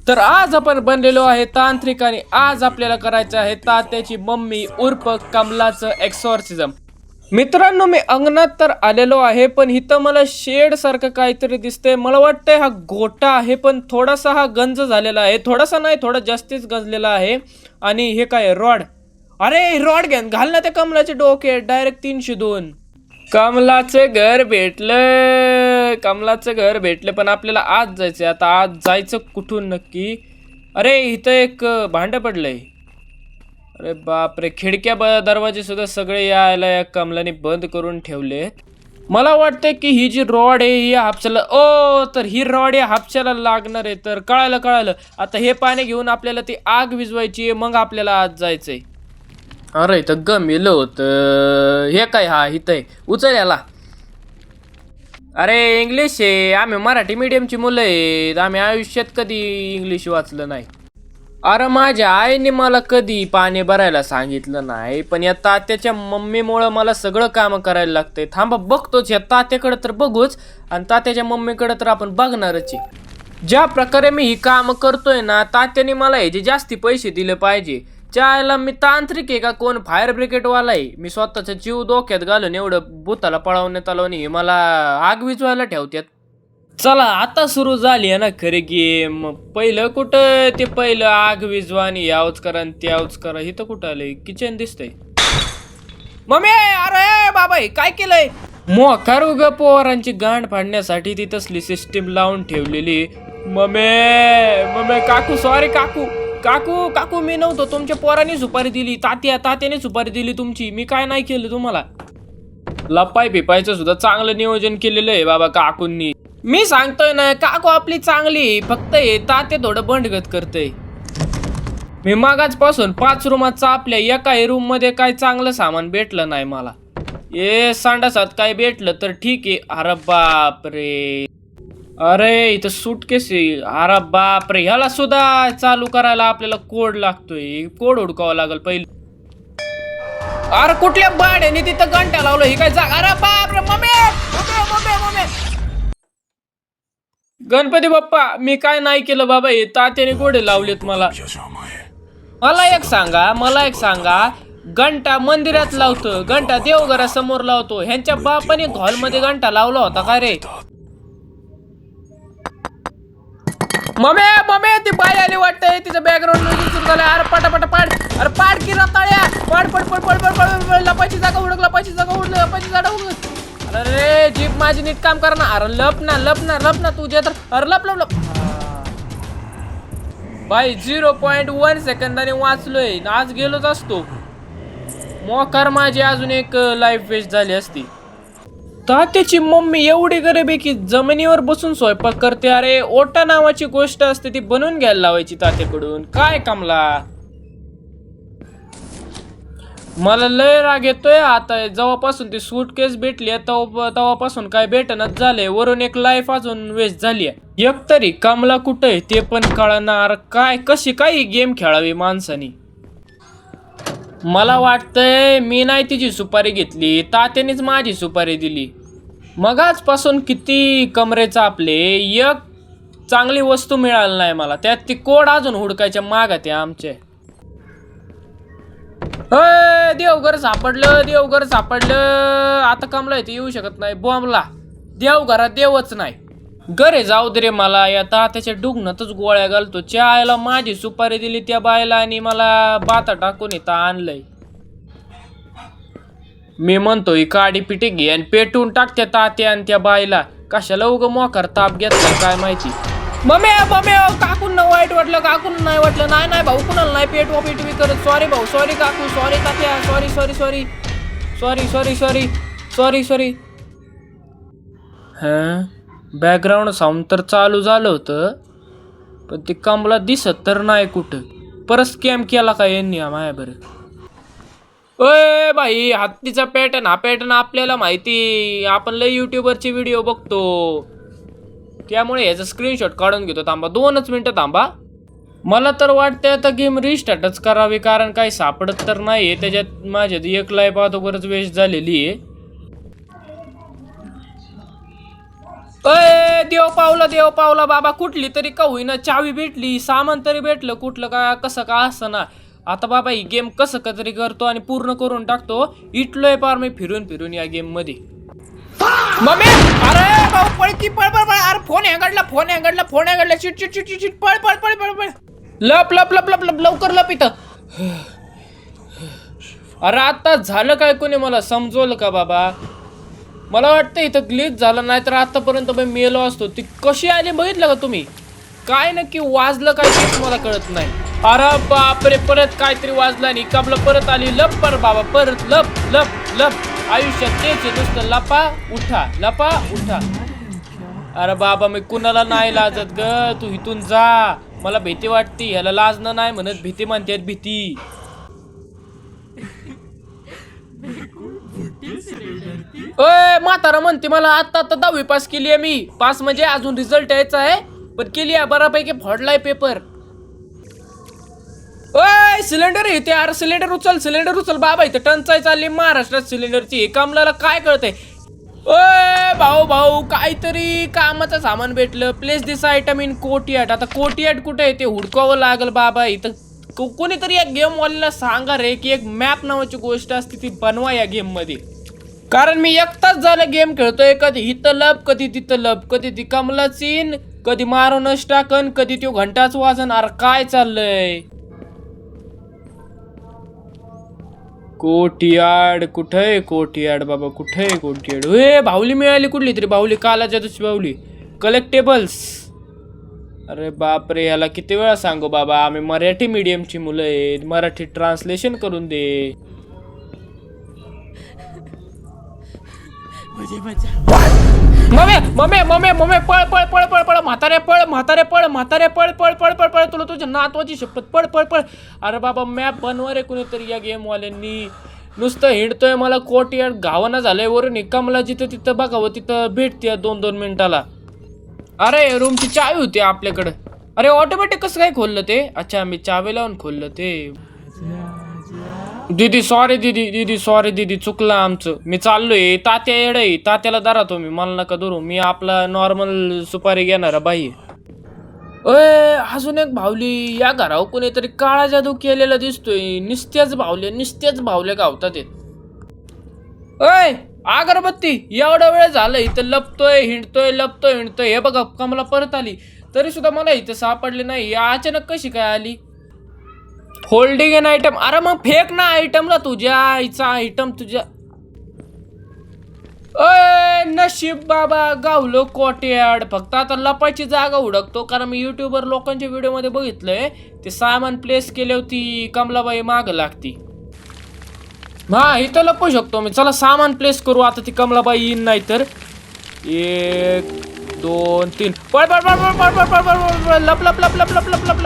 तर आज आपण बनलेलो आहे तांत्रिक आणि आज आपल्याला करायचं आहे तात्याची मम्मी उर्फ कमलाचं एक्सॉर्सिझम. मित्रांनो, मी अंगणात तर आलेलो आहे, पण इथं मला शेड सारखं काहीतरी दिसतंय. मला वाटतंय हा गोटा आहे, पण थोडासा हा गंज झालेला आहे. थोडासा नाही, थोडा जास्तीच गंजलेला आहे. आणि हे काय रॉड? अरे रॉड घाल ना त्या कमलाचे डोके डायरेक्ट 302. कमलाचं घर भेटलं, कमलाचं घर भेटलं. पण आपल्याला आज जायचं. आता आज जायचं कुठून नक्की? अरे इथं एक भांडं पडलंय. अरे बापरे, खिडक्या दरवाजे सुद्धा सगळे यायला या कमलाने बंद करून ठेवलेत. मला वाटतंय की ही जी रॉड आहे ही हापशाला तर ही रॉड या हापशाला लागणार आहे. तर कळालं. आता हे पाणी घेऊन आपल्याला ती आग विझवायची आहे, मग आपल्याला आज जायचंय. अरे इथं गमेलं होतं. हे काय? हा इथं आहे. उचल याला. अरे इंग्लिश आहे, आम्ही मराठी मीडियमची मुलं आहेत. आम्ही आयुष्यात कधी इंग्लिश वाचलं नाही. अरे माझ्या आईने मला कधी पाणी भरायला सांगितलं नाही, पण या तात्याच्या मम्मीमुळं मला सगळं काम करायला लागतंय. थांबा बघतोच, या तात्याकडे तर बघूच आणि तात्याच्या मम्मीकडे तर आपण बघणारच आहे. ज्या प्रकारे मी ही काम करतोय ना, तात्याने मला ह्याचे जास्ती पैसे दिले पाहिजे. त्याला मी तांत्रिक आहे का कोण फायर ब्रिगेडवाला आहे? मी स्वतःचा जीव धोक्यात घालून एवढं भूताला पळवण्यात आलो आणि मला आग विझवायला ठेवत्यात. चला आता सुरू झाली आहे ना खरी गेम. पहिलं कुठं ते पहिलं आग विझवा आणि यावच करा आणि त्यावच करा. इथं कुठं आलंय? किचन दिसतंय. मम्मी अरे बाबा हे काय केलंय? मोकार उगा पोरांची गांड फाडण्यासाठी ती तसली सिस्टीम लावून ठेवलेली. मम्मी काकू सॉरी काकू मी नव्हतो. तुमच्या पोरांनी सुपारी दिली. तात्याने सुपारी दिली तुमची. मी काय नाही केलं तुम्हाला. लपाय पिपायचं सुद्धा चांगलं नियोजन केलेलं आहे बाबा काकूंनी. मी सांगतोय ना काकू आपली चांगली, फक्त हे तात्या थोडं बंडगत करतय. मी मागाच पासून 5 रूमात चापल्या, एकाही रूम मध्ये काय चांगलं सामान भेटलं नाही मला. संडासात काय भेटलं तर ठीक आहे. अरे बापरे, अरे इथं सुटकेस आहे. अरे बापरे, ह्याला सुद्धा चालू करायला आपल्याला कोड लागतोय. कोड हुडकावं लागल पहिले. अरे कुठल्या बाड्याने तिथं घंटा लावलं? ही काय जागा? अरे बापरे मम्मी गणपती बाप्पा, मी काय नाही केलं बाबा. हे तात्याने गोडे लावलेत मला. मला एक सांगा, घंटा मंदिरात लावतो, घंटा देवघरासमोर लावतो, ह्यांच्या बापाने हॉलमध्ये घंटा लावला होता का रे? मम्मी ती बाई आली वाटतंय. तिचं बॅकग्राऊंड म्युझिक सुरू झालं. अरे पटापट पाड. अरे पाड की रताळ्या. पड लपायची जागा उडक, लपायची जागा उडक. अरे जीप माझी नीट काम कर ना. अरे लप ना तुझ्या तर. अरे लप बाई 0.1 सेकंदाने वाचलोय. आज गेलोच असतो. मोकार माझी अजून एक लाईफ वेस्ट झाली असती. तात्याची मम्मी एवढी गरीब आहे की जमिनीवर बसून स्वयंपाक करते. अरे ओटा नावाची गोष्ट असते ती बनवून घ्यायला लावायची तात्याकडून. काय कमला, मला लय राग येतोय. आता जेव्हापासून ती सूटकेस भेटली तेव्हापासून काय भेटणच झालंय. वरून एक लाईफ अजून वेस्ट झाली आहे. एकतरी कमला कुठे ते पण कळणार. कशी काही गेम खेळावी माणसानी. मला वाटतंय मी नाही तिची सुपारी घेतली, तात्यानेच माझी सुपारी दिली. मगाचपासून किती कमरेचा आपले एक चांगली वस्तू मिळाली नाही मला. त्यात ती कोड अजून हुडकायच्या मागात आहे आमचे. देवघर सापडलं. आता कमला इथे येऊ शकत नाही. बॉम्बला देवघरात देवच नाही. घरे जाऊ दे रे. मला या तात्याच्या डुगणातच गोळ्या घालतो. चायला माझी सुपारी दिली त्या बायला आणि मला बाता टाकून इथं आणलंय. मी म्हणतो ही काडी पिटी घे आणि पेटून टाकते तात्या आणि त्या बायला. कशाला उगं मोकार ताप घेतला काय माहिती. मम्मी काकूंना वाईट वाटलं. काकून नाही वाटलं. नाही भाऊ कुणाला नाही पेटवी करत. सॉरी भाऊ, सॉरी काकू, सॉरी तात्या, सॉरी. बॅकग्राऊंड साऊंड तर चालू झालं होतं, पण ते कमला दिसत तर नाही कुठं. परत स्कॅम केला का यांनी माया बरं. ओय बाई, हत्तीचा पॅटर्न, हा पॅटर्न आपल्याला माहिती. आपण लय युट्यूबरचे व्हिडिओ बघतो, त्यामुळे याचा स्क्रीनशॉट काढून घेतो. थांबा 2च मिनिटं थांबा. मला तर वाटतं आता गेम रिस्टार्टच करावी, कारण काही सापडत तर नाहीये. त्याच्यात माझ्यात एक लाईफ अगोदरच वेस्ट झालेली आहे. अय देव पावला बाबा, कुठली तरी का होईना चावी भेटली, सामान तरी भेटलं, कुठलं का कसं का असं ना. आता बाबा ही गेम कसं का तरी करतो आणि पूर्ण करून टाकतो. इटलोय पार मी फिरून या गेम मध्ये. मम्मी अरे भाऊ पळ की पळ पळ पळ, अरे फोन हँगडला चिट पळ लप लवकर लप इथं. अरे आता झालं काय, कोणी मला समजवलं का बाबा? मला वाटतं इथं ग्लिच झालं, नाही तर आतापर्यंत मी मेलो असतो. ती कशी आली बघितलं का तुम्ही? काय नक्की वाजलं काय तेच मला कळत नाही. अरे बापरे, परत काहीतरी वाजलं आणि कमला परत आली. लप पर बाबा, परत लप लप लप. आयुष्यात तेच नुसतं लपा उठा. अरे बाबा मी कुणाला नाही लाजत ग, तू इथून जा. मला भीती वाटते. ह्याला लाजणं नाही म्हणत, भीती म्हणतात भीती. ओय म्हातारा म्हणते मला आता 10वी पास केली आहे मी. पास म्हणजे अजून रिझल्ट यायचा आहे, पण केली आहे बऱ्यापैकी. फोडलाय पेपर. ओय सिलेंडर येते, अरे सिलेंडर उचल बाबा. इथं टंचाई चालली महाराष्ट्रात सिलेंडरची. कमलाला काय कळतंय? ओय भाऊ काहीतरी कामाचं सामान भेटलं. Place this item in courtyard. आता कोर्टयार्ड कुठे आहे ते हुडकावं लागल बाबा. इथं कोणीतरी या गेम वाल्याला सांगा रे की एक मॅप नावाची गोष्ट असते ती बनवा या गेम मध्ये. कारण मी एकटाच झालं गेम खेळतोय. कधी इथं लप, कधी तिथं लप, कधी ती कमला चीन, कधी मारूनच टाकन, कधी तो घंटाच वाजन. अरे काय चाललंय? कोर्टयार्ड कुठे? कोर्टयार्ड बाबा कुठे? कोर्टयार्ड. हे बाहुली मिळाली कुठली तरी बाहुली, कालाच्या दुसरी बाहुली. कलेक्टेबल्स. अरे बापरे, याला किती वेळा सांगू बाबा, आम्ही मराठी मीडियमची मुलं आहेत, मराठी ट्रान्सलेशन करून दे. मम्मी पळ म्हातारे पळ तुला तुझ्या नातवाची शपथ पळ. अरे बाबा मॅप बनवा रे कुणीतरी या गेम वाल्यांनी. नुसतं हिंडतोय, मला कोर्टयार्ड गावाना झालंय. वरून कमला जिथं तिथं बघावं तिथं भेटते 2-2 मिनिटाला. अरे रूमची चावी होती आपल्याकडं. अरे ऑटोमॅटिक कसं काय खोललं ते? अच्छा मी चावी लावून खोललं ते. दीदी सॉरी दीदी चुकलं आमचं. मी चाललोय. तात्या येडय, तात्याला धरा तुम्ही, मला नका धरू. मी आपला नॉर्मल सुपारी घेणारा बाई. अय अजून एक भावली. या घरावर कोणीतरी काळा जादू केलेला दिसतोय. निस्त्याच भावल्या गावतात. अय अगरबत्ती. एवढा वेळ झालं इथं लपतोय हिंडतोय. हे बघा कमला परत आली, तरी सुद्धा मला इथं सापडले नाही. अचानक कशी काय आली? Holding N item. अरे मग फेक ना आयटमला, तुझ्या आईचा आयटम तुझ्या. अय नशीब बाबा, गावलो कोर्टयार्ड. फक्त आता लपायची जागा हुडकतो, कारण मी युट्यूबर लोकांच्या व्हिडिओ मध्ये बघितलंय ते सामान प्लेस केले होती कमलाबाई माग लागती. हा इथं लपू शकतो मी. चला सामान प्लेस करू आता. ती कमलाबाई येईन नाही तर. 1 2 3 पळ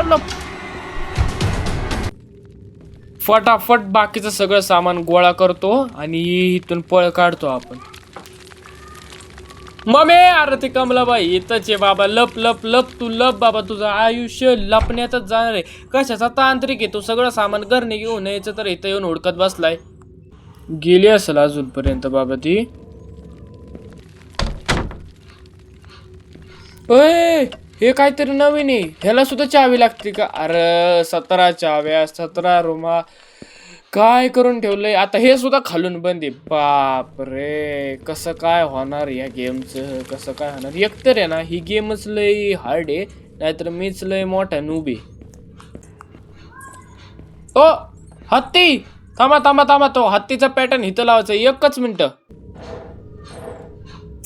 लप. फटाफट बाकीचं सगळं सामान गोळा करतो आणि इथून पळ काढतो आपण. मम्मी अरे ती कमलाबाई इथंच आहे बाबा. लप तू लप बाबा. तुझं आयुष्य लपण्यातच जाणार आहे. कशाचा तांत्रिक आहे तू? सगळं सामान घरने घेऊन यायचं तर इथं येऊन हुडकत बसलाय. गेली असेल अजूनपर्यंत बाबा ती. ओय हे काहीतरी नवीन आहे. ह्याला सुद्धा चावी लागते का? अरे 17 चाव्या, 17 रुमा, काय करून ठेवलंय. आता हे सुद्धा खालून बंद आहे. बाप रे, कसं काय होणार या गेमचं? कसं काय होणार? एकतर आहे ना ही गेमच लय हार्ड आहे, नाहीतर मीच लय मोठा नूब आहे. ओ हत्ती, थांबा. तो हत्तीचा पॅटर्न इथं लावायचा. 1च मिनिट.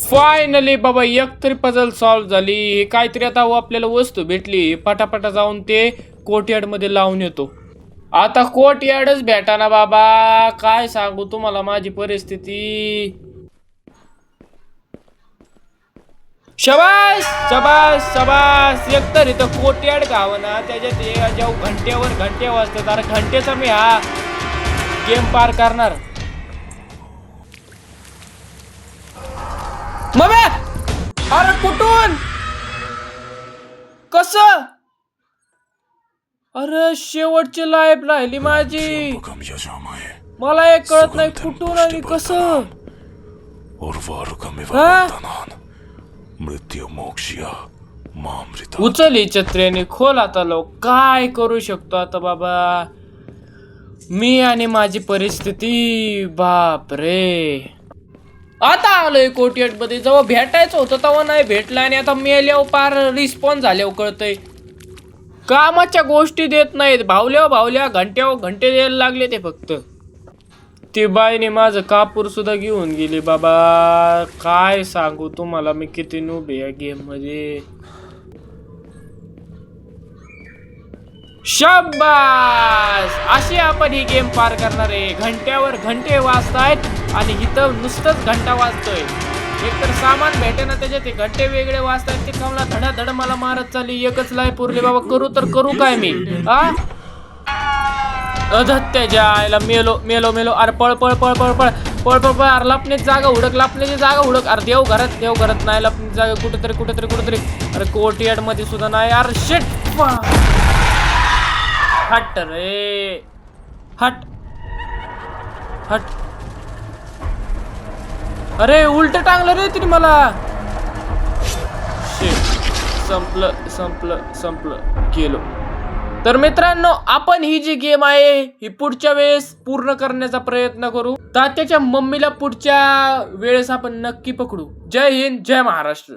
फायनली बाबा एक तरी पझल सॉल्व्ह झाली. हे काहीतरी आता आपल्याला वस्तू भेटली. पटापटा जाऊन ते कोर्टयार्ड मध्ये लावून येतो. आता कोर्टयार्डच भेटाना बाबा. काय सांगू तुम्हाला माझी परिस्थिती. शबास. एकतर इथं कोर्टयार्ड गावना, त्याच्यात जेव्हा घंटे वाजतात. अरे घंटेचा मी हा गेम पार करणार. मम्मी अरे कुठून कसं? अरे शेवटची लाईफ राहिली माझी. मला एक कळत नाही कुठून आणि कसं. मृत्युमोक्ष्य मामृता. उचली छत्र्याने खोल आता लोक काय करू शकतो आता बाबा मी आणि माझी परिस्थिती. बाप रे आता आलोय कोर्टयार्ड मध्ये. जेव्हा भेटायचं होतं तेव्हा नाही भेटलं आणि आता मेल्यावर पार रिस्पॉन्स झाल्यावर कळतंय. कामाच्या गोष्टी देत नाहीत. भावल्या घंट्यावर घंटे द्यायला लागले ते फक्त. ती बाईने माझं कापूर सुद्धा घेऊन गेली बाबा. काय सांगू तुम्हाला मी किती नूब आहे या गेम मध्ये. शाबास अशी आपण ही गेम पार करणार आहे. घंट्यावर घंटे वाजतायत आणि इथं नुसतंच घंटा वाजतोय. एकतर सामान भेटे ना त्याचे ते घंटे वेगळे वाजतायत. ते कमला धडाधड मला मारत चालली. एकच लाईफ पुरली बाबा. करू तर करू काय मी. अधत्याच्या आईला मेलो मेलो मेलो. अरे पळ पळ पळ पळ पळ पळ पळ पळ. अरे लपण्याची जागा हुडक लपण्याची जागा हुडक. अरे देव घरात नाही. लपण्याची जागा कुठेतरी. अरे कोर्टयार्ड मध्ये सुद्धा नाही. अरे शिट हट रे हट. अरे उलट टांगलं रे तिने मला. संपलं गेलो. तर मित्रांनो आपण ही जी गेम आहे ही पुढच्या वेळेस पूर्ण करण्याचा प्रयत्न करू. तात्याच्या मम्मीला पुढच्या वेळेस आपण नक्की पकडू. जय हिंद जय महाराष्ट्र.